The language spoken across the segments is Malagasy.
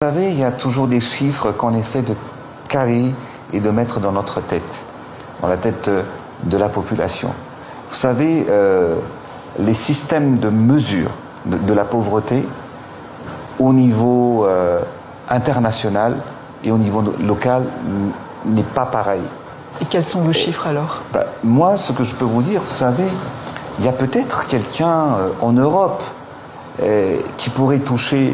Vous savez, il y a toujours des chiffres qu'on essaie de caler et de mettre dans notre tête, dans la tête de la population. Vous savez, les systèmes de mesure de la pauvreté au niveau international et au niveau local n'est pas pareil. Et quels sont vos chiffres alors? Moi, ce que je peux vous dire, vous savez, il y a peut-être quelqu'un en Europe qui pourrait toucher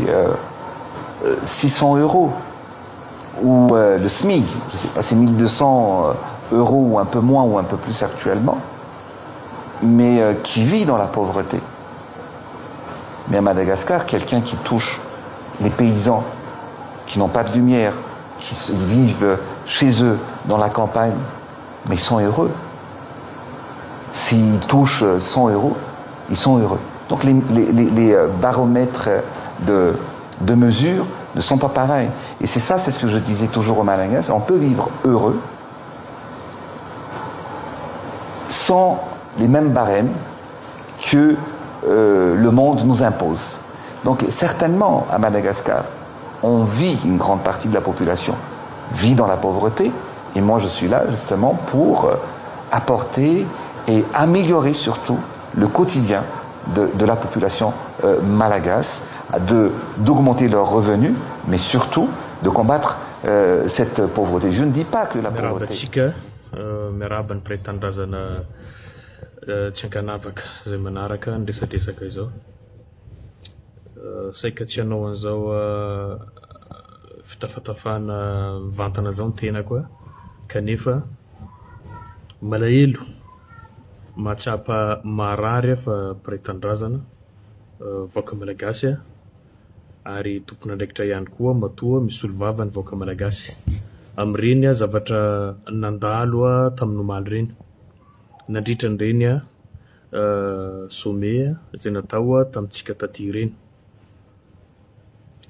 600 euros ou le SMIC, je ne sais pas, c'est 1200 euros ou un peu moins ou un peu plus actuellement, mais qui vit dans la pauvreté. Mais à Madagascar, quelqu'un qui touche les paysans qui n'ont pas de lumière, qui vivent chez eux dans la campagne, mais ils sont heureux. S'ils touchent 100 euros, ils sont heureux. Donc les baromètres de mesure ne sont pas pareils. Et c'est ça, c'est ce que je disais toujours aux Malagasy, on peut vivre heureux sans les mêmes barèmes que le monde nous impose. Donc certainement, à Madagascar, on vit, une grande partie de la population vit dans la pauvreté, et moi je suis là justement pour apporter et améliorer surtout le quotidien de la population malagasy, d'augmenter leurs revenus, mais surtout de combattre cette pauvreté. Je ne dis pas que la pauvreté... saika tsy hanao an'izao fitafatafana mivantana zao ny tena koa kanefa malahelo mahatsapa marary fa pare-tandrazana vaoaka malagasy ary tompon'andraikitra ihany koa matoa misy olovavany vaoaka malagasy amin'ireny zavatra nandalo tamin'ny omaly reny nandritra an'ireny sommet izay natao tamintsika taty ireny.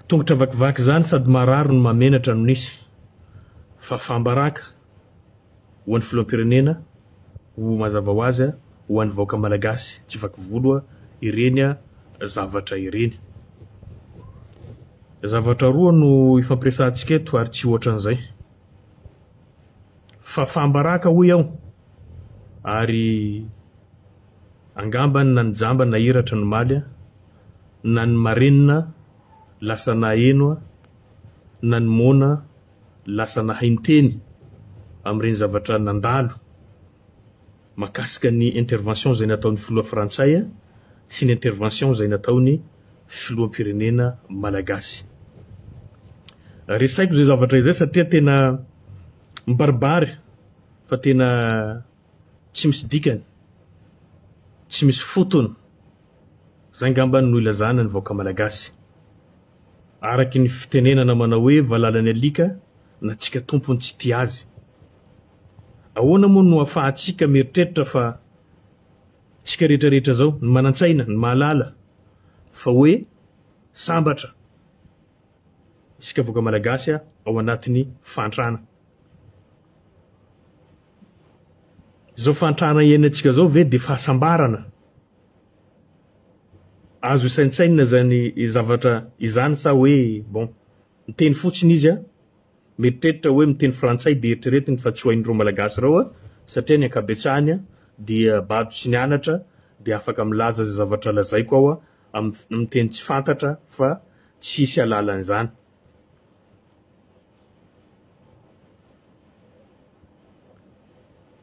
Tongotra vakivaky zany sady marary no mamenatra no nisy fa fambaraka ho an'ny filoham-pirenena ho mazava ho azy ho an'ny vahoaka malagasy tsy vaky volo ireny zavatra ireny. Zavatra roa no ifampiresantsika eto ary tsy ohatran'izay. Fa fambaraka hoy aho ary angambany na ny jamba na iratra no maly na ny marenina lasa naheno na ny mona lasa nahainteny amin'ireny zavatra nandalo makasika ny intervention izay nataon'ny filoha frantsay sy ny intervention izay nataony filoham-pirenena malagasy. Resaiko zay zavatra izay satria tena mibaribary fa tena tsy misy dikany, tsy misy fotony. Zay ngambany no ilazana ny vahoaka malagasy. Araky ny fitenenana manao hoe valalany alika na tsika tompony tsy tia azy. Ahoana moa no ahafahantsika mieritreritra fa tsika rehetrarehetra zao ny manantsaina, ny mahalala fa hoe sambatra isika vahoaka malagasy ao anatin'ny fantrana. Zao fantrana iainantsika zao ve de fahasambarana? Azo isaintsaina zany zavatra izany sa hoe bon miteny fotsiny izy mieritreritra hoe miteny frantsay de eritreretiny fa tsy hoain'ireo malagasy reo satria ny ankabetsahany dia bado sy nianatra de afaka milaza zay zavatra lazaiko ao amin'ny teny tsy fantatra fa tsisy alalan'izany.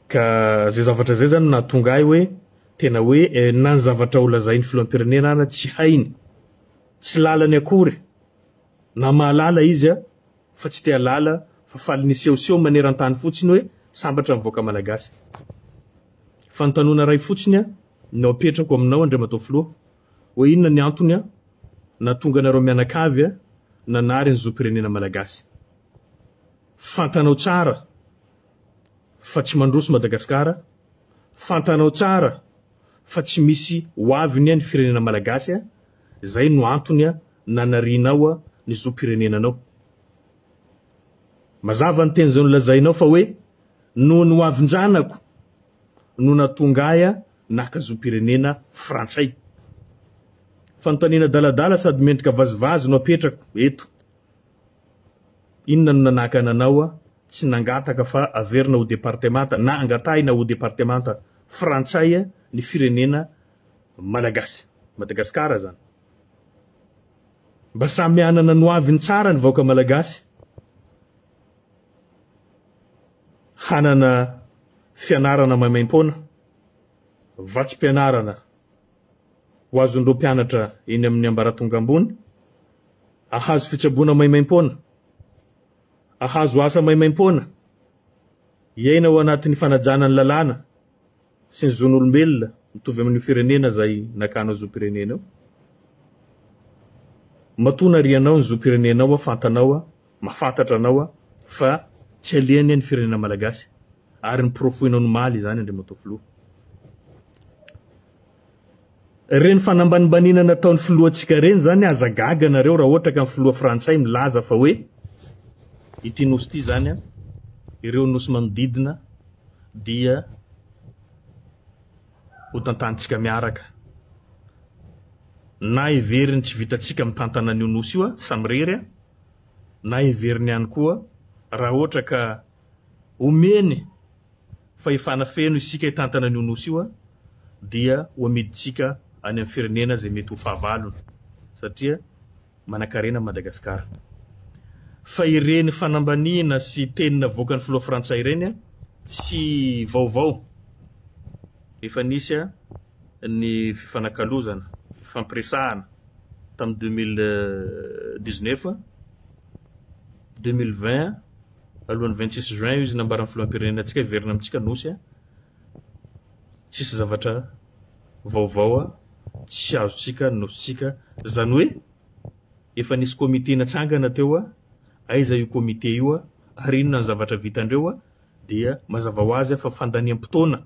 Ka zay zavatra zay zany nahatonga ahy hoe tena hoe na ny zavatra ho lazain'ny filoham-pirenena tsy hainy, tsy lalany akory, na mahalala izy fa tsy te halala fa faly nisehoseho maneran-tany fotsiny hoe sambatra ny vahoaka malagasy. Fanontaniana ray fotsiny no apetrako aminao andriamatao filoha hoe inona ny antony nahatonga nareo mianakavy nanary ny zom-pirenena malagasy. Fantanao tsara fa tsy mandroso Madagasikara, fantanao tsara fa tsy misy hoaviny ny firenena malagasy, zay no antony nanarianao ny zom-pirenenanao. Mazava ny teny zay nolazainao fa hoe no ny hoavin-janako no nahatonga ahy naka zom-pirenena frantsay. Fanontaniana daladala sady mendrika vazivazy no apetrako eto. inona no nanaka ananao tsy nangataka fa averina ho departemanta na angatahina ho departemanta frantsay ny firenena malagasy Madagasikara zany mba samy anana no avy ny tsara ny vahoaka malagasy hanana fianarana maimaim-pona vatsim-pianarana ho azondreo mpianatra eny amin'ny ambaratonga ambony ahazo fitsaboana maimaim-pona ahazo asa maimaim-pona iaina ao anatin'ny fanajana ny lalàna sy ny zon'olombelona mitovy amin'ny firenena zay nakana zo-pirenena eo matona rianao ny zo-pirenenao fantanao mafantatra anao fa tsy alehany ny firenena malagasy ary ny profoinao ny maly zany Andriamantoa filoha reny fanambanimbanina nataon'ny filohantsika reny zany azagaga nareo raha ohatra ka ny filoha frantsay milaza fa hoe ity nosy ity zany ireo nosy manodidina dia ho tantantsika miaraka na iveriny tsy vitatsika mitantana an'io nosy io samirery na iveriny ihany koa raha ohatra ka omeny fa ifanafeno isika hitantana an'io nosy io dia ho amiditsika any amin'ny firenena zay mety ho fahavalona satria manakarena Madagasikara fa ireny fanambanina sy tenina voaka ny filoha frantsay ireny tsy vaovao efa nisy ny fifanakalozana fampiresahana tamin'ny 2019 2020 alohan'ny 26 juin io izy nambaran'ny filoham-pirenena atsika iverina amintsika nosy tsisy zavatra vaovao tsy azotsika nositsika zany hoe efa nisy komite natsangana teo aiza io komite io ary inona ny zavatra vitandreo dia mazava ho azy fa fandaniam-potoana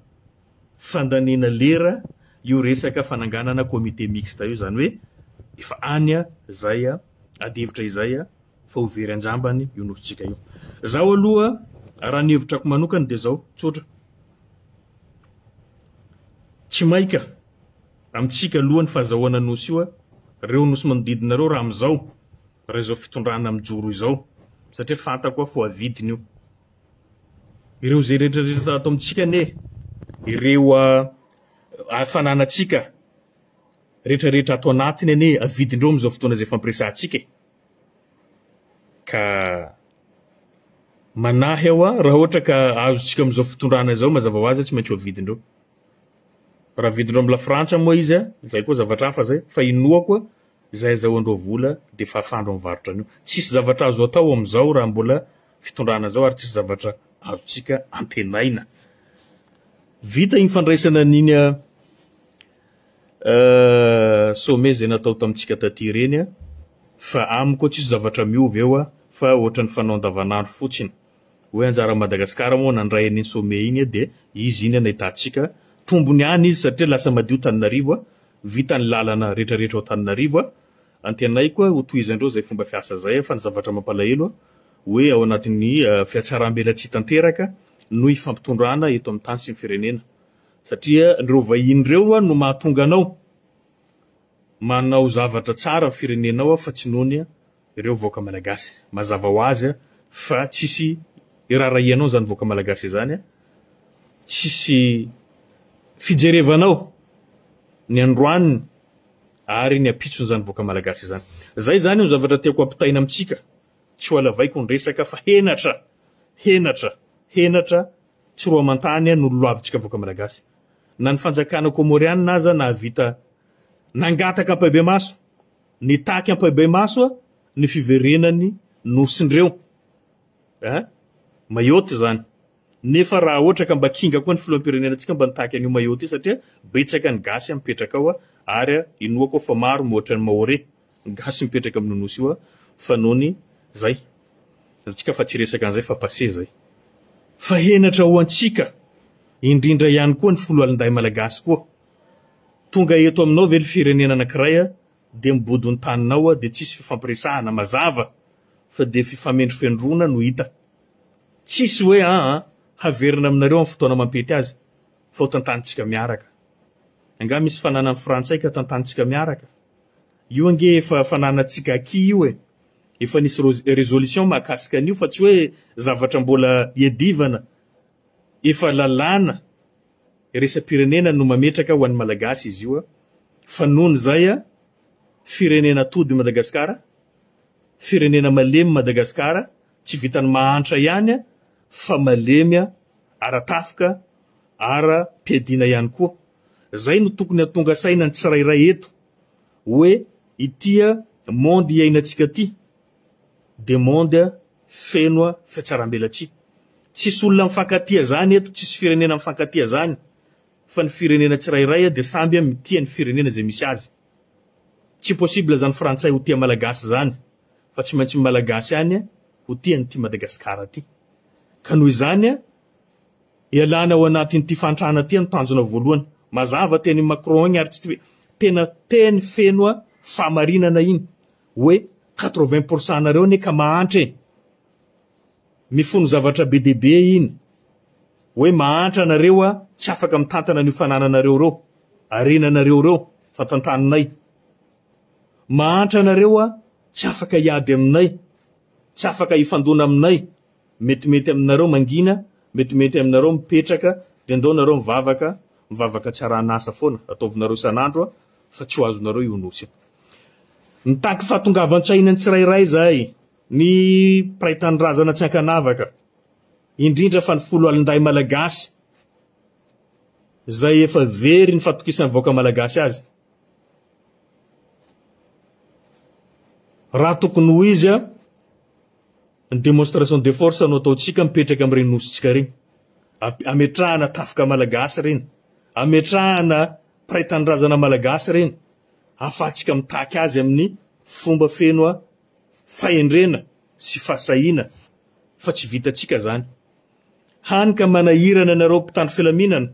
fandaniana lera io resaka fananganana komite mixte io zany hoe efa anya zay adihevitra izay fa ho very anjambany io nositsika io zaho aloha raha ny hevitrako manokany dia zao tsotra tsy maika amitsika alohany fahazahoana nosy io reo nosy manodidinareo raha amizao raha izao fitondrana mijoro izao satria fantako fo avidiny io ireo zay rehetrarehetra atao amitsika ne ireo afananatsika rehetrarehetra atao anatiny ane avidindreo amizao fotoana zay fampiresahantsika ka manahy ao raha ohatra ka azotsika amizao fitondrana zao mazava ho azy tsy maintsy ho avidindreo raha avidindreo amin'ny lafrantsa moa izy zay koa zavatra hafa zay fa inoa koa zay azahoandreo vola de fafandro mivarotra an'io tsisy zavatra azo atao amizao raha mbola fitondrana zao ary tsisy zavatra azotsika antenaina vita igny fandraisana an'iny sommet zay natao tamitsika taty reny fa amiko tsisy zavatra miovy eo fa ohatran'ny fanao andavanandro fotsiny hoe anjara Madagasikara moa nandray an'iny sommet iny de izy iny nahitantsika tombony any izy satria lasa madio Tananarivo vita ny lalana rehetrarehetra ao Tananarivo antenay koa ho tohizandreo zay fomba fiasa zay fa ny zavatra mampalahelo hoe ao anatin'ny fiatsaram-bela tsy tanteraka no ifampitondrana eto amin'ny tany sy ny firenena satria ndreo vahiny reo no mahatonga anao manao zavatra tsara firenenao fa tsy nony ireo voaka malagasy mazava ho azy fa tsisy irarahianao zany voaka malagasy zany tsisy fijerevanao ny androaniny ary ny apitsony zany voaka malagasy zany zay zany ny zavatra tiako ampitaina amitsika tsy ho alavaiko ny resaka fa henatra tsy roa amantany no loavitsika voaka malagasy na ny fanjakana komorianina aza na vita nangataka ampabe maso ny taky ampabe maso ny fiverenany nosindreo mayoty zany nefa raha ohatra ka mba kinga koa ny filoham-pirenena atsika mba nitaky an'io mayoty satria betsaka ny gasy mipetraka ao ary inoa koa fa maro moatra ny mahore ny gasy mipetraka amin'ny nosy io fa nony zay atsika fa tsy resaka an'izay fa passé zay fa henatra ho antsika indrindra ihany koa ny folo alinday malagasy koa tonga eto aminao ve ny firenena anankiray de mibodiny taninao de tsisy fifampiresahana mazava fa de fifamendro fendrona no hita tsisy hoe haverina aminareo amin'ny fotoana mampety azy fa ho tantanitsika miaraka anga misy fanana amin'ny frantsay ka tantanitsika miaraka io ange efa fananatsika aky io efa nisy résolution mahakasika an'io fa tsy hoe zavatra mbola iadivana, efa lalàna resam-pirenena no mametraka ho an'ny malagasy izy io fa nohony zay firenena tody Madagasikara, firenena malemy Madagasikara, tsy vitany mahantra ihany fa malemy ara-tafika, ara-piadiana ihany koa. Zay no tokony hatonga saina ny tsirairay eto hoe itia monde iainantsika ty de monde fenoa fiatsaram-belatsy. Tsisy olona mifankatia zany eto, tsisy firenena mifankatia zany, fa ny firenena tsirairay de samby mitia ny firenena zay misy azy. Tsy possible zany frantsay ho tia malagasy zany, fa tsy maintsy malagasy any ho tia ny ty Madagasikara ty. Ka noho izany ialana ao anatin'ity fantrana ty ny tanjona voalohany. Mazava teny Macron igny ary tsy tena teny fenoa famarinana iny hoe 80% nareo ne ka mahantra mifono zavatra be dehibe iny hoe mahantra nareo tsy afaka mitantana ny fanananareo reo, arenanareo reo fa tantaninay. Mahantra nareo tsy afaka iady aminay, tsy afaka ifandona aminay, metimety aminareo mangina, metimety aminareo mipetraka, de ndao nareo mivavaka tsy aranasa foana ataovinareo isanandro fa tsy ho azonareo ionosy. Nitaky fahatongavan-tsaina ny tsirairay zay ny praitandrazana tsy ankanavaka, indrindra fa ny folo alinday malagasy zay efa very ny fatokisany voaka malagasy azy. Raha tokony ho izy ny démonstration de force no ataotsika mipetraka amin'ireny nositsika reny, ametrahana tafika malagasy reny, ametrahana praitandrazana malagasy reny, afatsika mitaky azy amin'ny fomba fenoa fahendrena sy fasahina, fa tsy vitatsika zany. Hanika manahirana nareo mpitandro filaminana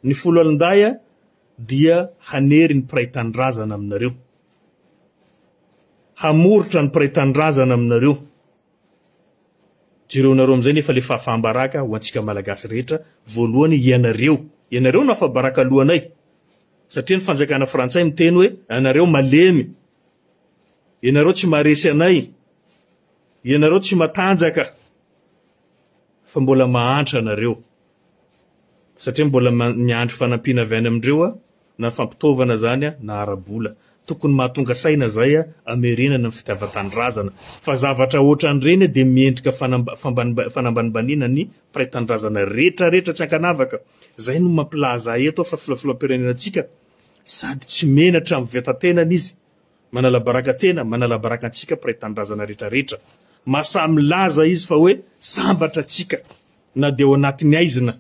ny folo alinday dia hanery ny praitandrazana aminareo, hamoritra ny praitandrazana aminareo. Jireonareo amizay nefa le fahafahambaraka ho antsika malagasy rehetra. Voalohany ianareo no afabaraka alohanay, satria ny fanjakana frantsay miteny hoe anareo malemy, ianareo tsy maresy anay, ianareo tsy matanjaka, fa mbola mahantra anareo, satria mbola miandry fanampina avy any amindreo na fampitovana zany na arabola. Tokony mahatonga saina zay amerenana ny fitiavatandrazana, fa zavatra ohatran'ireny de miendrika fanambanibanina ny praitandrazana rehetrarehetra tsy ankanavaka. Zay no mampilaza eto fa filofiloam-pirenenantsika sady tsy menatra amin'ny vetan-tenany izy, manala baraka tena, manala baraka antsika praitandrazana rehetrarehetra. Masamy laza izy fa hoe sambatra atsika, na de ao anatin'ny aizina,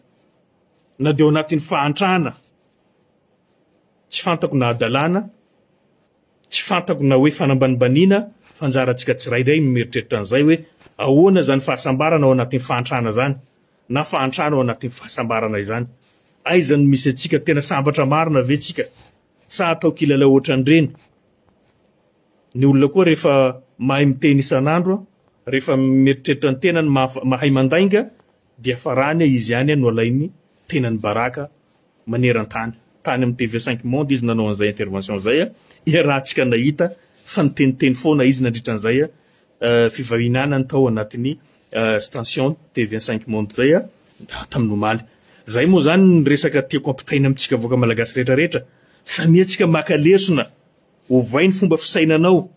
na de ao anatin'ny fahantrana. Tsy fantako na adalana, tsy fantako na hoe fanambanibanina, fanjaratsika tsirairay mieritreritra an'izay hoe ahoana zany fahasambarana ao anatin'ny fahantrana zany, na fahantrana ao anatin'ny fahasambarana izany. Aizany misy atsika tena sambatra marina ve tsika, sa atao kilala ohatran'ireny. Ny olona koa rehefa mahay miteny isanandro, rehefa mieritreritra ny tenany mahay mandainga, dia farany izy ihany no alainy tenany baraka maneran-tany. Tany amin'ny TV5 Monde izy nanao an'izay intervention zay, rahantsika nahita fa niteniteny foana izy nandritran'izay fivahinana ny tao anatin'ny station TV5 Monde zay tamin'ny omaly. Zay moa zany ny resaka tiako ampitaina amintsika voaka malagasy rehetrarehetra. Samia tsika maka lesona, ovay ny fomba fisainanao,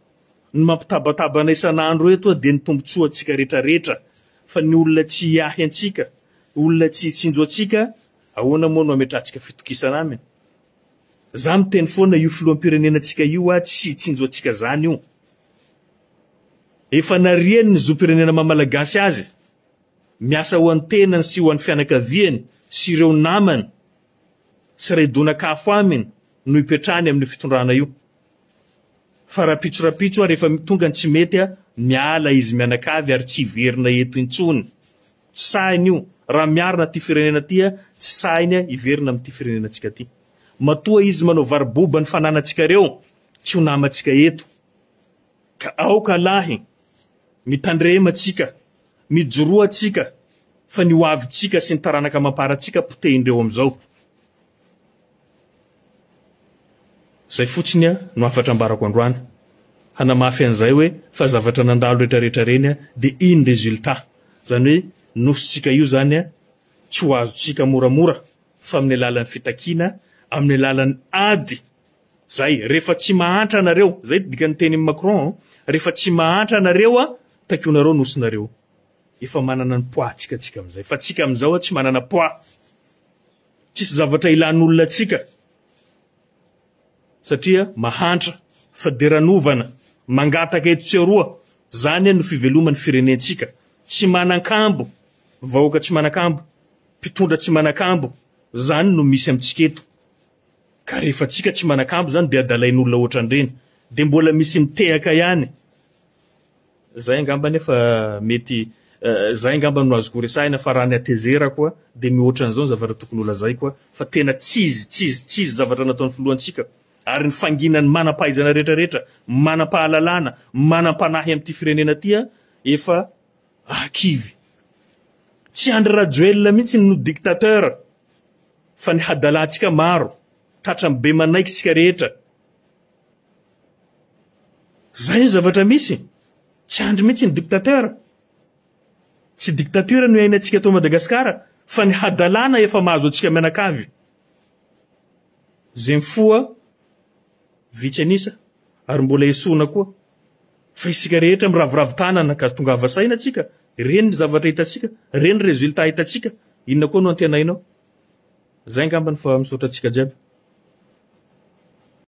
ny mampitabataba isanandro eto de ny tombotsoa atsika rehetrarehetra, fa ny olona tsy hiahy antsika, olona tsy hitsinjo atsika, ahoana moa no ametrahantsika fitokisana aminy. Za miteny foana io filoam-pirenenantsika io tsy hitsinjo atsika zany io. Efa nariany ny zo-pirenena mamalagasy azy, miasa ho an'ny tenany sy ho an'ny fianakaviany sy ireo namany sy redona-kafo aminy no ipetrahany amin'ny fitondrana io. Fa rapitsorapitso rehefa tonga ny tsy mety miala izy mianakavy ary tsy iverina eto intsony. Tsy sainy io, raha miarina ty firenena ty tsy sainy iverina amin'ty firenenantsika ty. Matoa izy manao variboba ny fananantsika reo, tsy ho namantsika eto. Ka aoka lahy, mitandrema tsika, mijoroa tsika, fa ny hoavitsika sy ny taranaka mamparatsika potehindreo amizao. Zay fotsiny no afatra ambarako androany. hanamafy an'izay hoe fa zavatra nandalo rehetrarehetra reny dia iny résultat. Zany hoe nositsika io zany tsy ho azotsika moramora fa amin'ny alalan'ny fitakiana, amin'ny alalan'ny ady. Zay rehefa tsy mahantra anareo, zay dikan'ny teny Macron, rehefa tsy mahantra anareo takionareo nosinareo. Efa manana ny poids tsika amin'izay. Fa tsika amin'izao tsy manana poids. Tsisy zavatra ilan'olona tsika. Satria mahantra, faderanovana, mangataka eto tsy aroa. Zany no fiveloman'ny firenentsika. Tsy manan-kambo, vahoaka tsy manan-kambo, mpitondra tsy manan-kambo. Zany no misy amintsika eto. Ka rehefa tsika tsy manan-kambo zany dia adalain'olona ohatran'ireny. Dia mbola misy mitehaka ihany. Zay angamba nefa mety zay angamba no azoko resahina fa raha ny atezera koa dia mihoatra an'izao ny zavatra tokony ho lazay koa fa tena tsizy zavatra nataon'ny filohantsika. Ary ny fanginany manam-pahaizana rehetrarehetra, manam-pahalalana, manam-panahy amin'ity firenena tia efa akivy. Tsy Andry Rajoelina mihitsy no dictateur fa ny hadalantsika maro, tratran'ny be manaiky tsika rehetra. Zay ny zavatra misy. Tsy Andry mihitsy ny dictateur. Tsy dictature no iainantsika eto Madagasikara fa ny hadalana efa mahazo antsika mianakavy. Zay mifoa vitsy anisa ary mbola esoina koa fa isika rehetra miravoravo tanana ka tonga avasaina tsika. Reny ny zavatra hitatsika, reny ny résultat hitatsika. Inona koa no antenainao? Zay ngamba ny fa misaotra tsika jiaby.